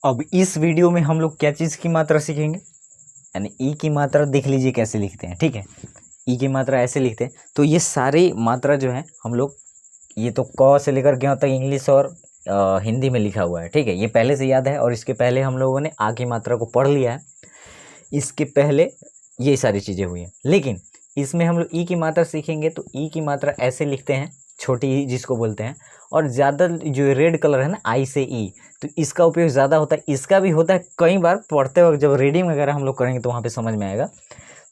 अब इस वीडियो में हम लोग क्या चीज़ की मात्रा सीखेंगे, यानी ई की मात्रा देख लीजिए कैसे लिखते हैं। ठीक है, ई की मात्रा ऐसे लिखते हैं। तो ये सारी मात्रा जो है हम लोग, ये तो क से लेकर ग तक इंग्लिश और हिंदी में लिखा हुआ है। ठीक है, ये पहले से याद है और इसके पहले हम लोगों ने आ की मात्रा को पढ़ लिया है। इसके पहले ये सारी चीज़ें हुई हैं, लेकिन इसमें हम लोग ई की मात्रा सीखेंगे। तो ई की मात्रा ऐसे लिखते हैं, छोटी ई जिसको बोलते हैं। और ज़्यादा जो रेड कलर है ना, आई से ई, तो इसका उपयोग ज़्यादा होता है। इसका भी होता है कई बार पढ़ते वक्त, जब रीडिंग वगैरह हम लोग करेंगे तो वहाँ पे समझ में आएगा।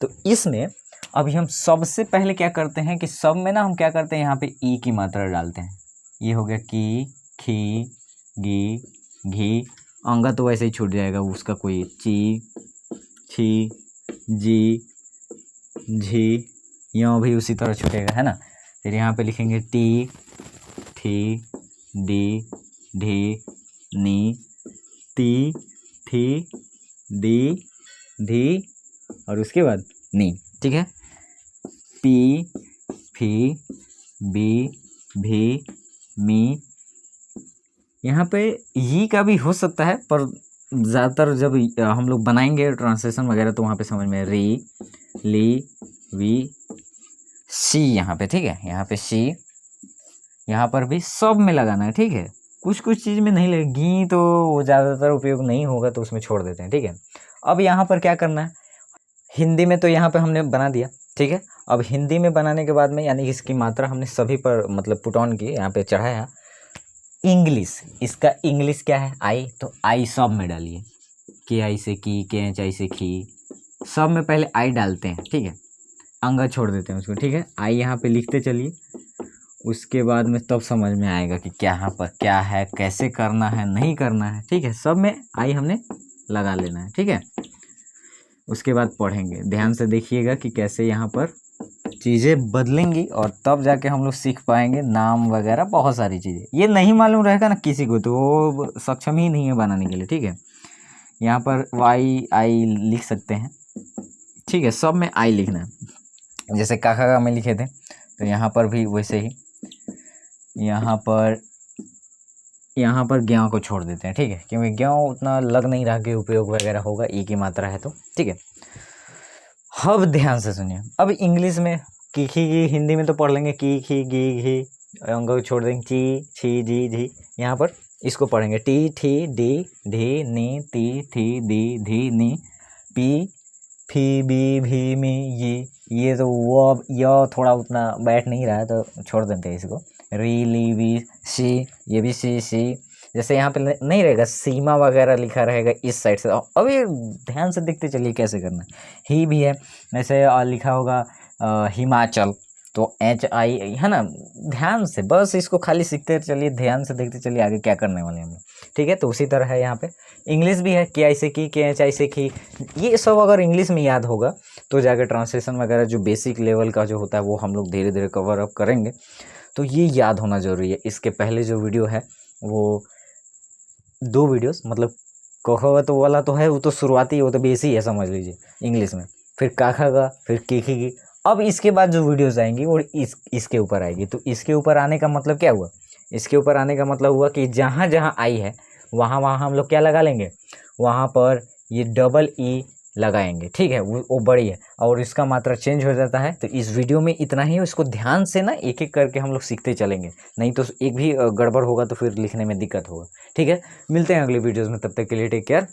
तो इसमें अभी हम सबसे पहले क्या करते हैं कि सब में ना हम क्या करते हैं, यहाँ पे ई की मात्रा डालते हैं। ये हो गया की, खी, गी, घी। अंगा तो वैसे ही छूट जाएगा उसका, कोई ची, छी, जी, झी, यहाँ भी उसी तरह छूटेगा, है ना। फिर यहाँ पे लिखेंगे टी, ठी, डी, ढी, नी, ती, थी, दी, धी और उसके बाद नी। ठीक है, पी, फी, बी, भी, मी। यहाँ पे ये का भी हो सकता है, पर ज़्यादातर जब हम लोग बनाएंगे ट्रांसलेशन वगैरह तो वहाँ पे समझ में री, ली, वी, सी यहाँ पे। ठीक है, यहाँ पे सी, यहाँ पर भी सब में लगाना है। ठीक है, कुछ कुछ चीज़ में नहीं लगेगी तो वो ज़्यादातर उपयोग नहीं होगा, तो उसमें छोड़ देते हैं। ठीक है, अब यहाँ पर क्या करना है, हिंदी में तो यहाँ पे हमने बना दिया। ठीक है, अब हिंदी में बनाने के बाद में, यानी इसकी मात्रा हमने सभी पर मतलब पुट ऑन की, यहाँ पे चढ़ाया। इंग्लिश, इसका इंग्लिश क्या है, आई, तो आई सब में डालिए। के आई से की, के एच आई से खी, सब में पहले आई डालते हैं। ठीक है, अंगा छोड़ देते हैं उसको। ठीक है, आई यहाँ पे लिखते चलिए, उसके बाद में तब समझ में आएगा कि क्या यहाँ पर क्या है, कैसे करना है, नहीं करना है। ठीक है, सब में आई हमने लगा लेना है। ठीक है, उसके बाद पढ़ेंगे, ध्यान से देखिएगा कि कैसे यहाँ पर चीज़ें बदलेंगी, और तब जाके हम लोग सीख पाएंगे नाम वगैरह, बहुत सारी चीज़ें। ये नहीं मालूम रहेगा ना किसी को तो वो सक्षम ही नहीं है बनाने के लिए। ठीक है, यहाँ पर वाई आई लिख सकते हैं। ठीक है, सब में आई लिखना है। जैसे काका का में लिखे थे, तो यहाँ पर भी वैसे ही यहाँ पर ज्ञ को छोड़ देते हैं। ठीक है, क्योंकि ज्ञ उतना लग नहीं रहा कि उपयोग वगैरह होगा, ई की मात्रा है तो। ठीक है, अब ध्यान से सुनिए। अब इंग्लिश में की, खी, गी, हिंदी में तो पढ़ लेंगे की, खी, गी, घी, अंग को छोड़ देंगे ची, छी, जी, झी। यहाँ पर इसको पढ़ेंगे टी, ठी, डी, ढी, नी, ती, थी, दी, धी, नी, पी, फी, बी, भी, मी, ये तो वो अब यह थोड़ा उतना बैठ नहीं रहा है तो छोड़ देते हैं इसको। री, ली, वी, सी, ये भी सी, सी। जैसे यहाँ पे नहीं रहेगा, सीमा वगैरह लिखा रहेगा इस साइड से। अब ये ध्यान से देखते चलिए कैसे करना है। ही भी है, जैसे लिखा होगा हिमाचल, तो एच आई है ना। ध्यान से बस इसको खाली सीखते चलिए, ध्यान से देखते चलिए आगे क्या करने वाले हैं हम। ठीक है, तो उसी तरह है यहाँ पे इंग्लिश भी है, के आई से की, के एच आई से की। ये सब अगर इंग्लिश में याद होगा तो जाकर ट्रांसलेशन वगैरह जो बेसिक लेवल का जो होता है वो हम लोग धीरे धीरे कवर अप करेंगे। तो ये याद होना ज़रूरी है। इसके पहले जो वीडियो है वो 2 वीडियोस, मतलब कहोवत वाला तो है, वो तो शुरुआती, वो तो बेसी है समझ लीजिए इंग्लिश में। फिर काखा का, फिर केखी की। अब इसके बाद जो वीडियोस आएंगी वो इसके ऊपर आएगी। तो इसके ऊपर आने का मतलब क्या हुआ, इसके ऊपर आने का मतलब हुआ कि जहाँ जहाँ आई है वहाँ वहाँ हम लोग क्या लगा लेंगे, वहाँ पर ये डबल ई लगाएंगे। ठीक है, वो बड़ी है और इसका मात्रा चेंज हो जाता है। तो इस वीडियो में इतना ही, इसको ध्यान से ना एक एक करके हम लोग सीखते चलेंगे, नहीं तो एक भी गड़बड़ होगा तो फिर लिखने में दिक्कत होगा। ठीक है, मिलते हैं अगले वीडियोज़ में, तब तक के लिए टेक केयर।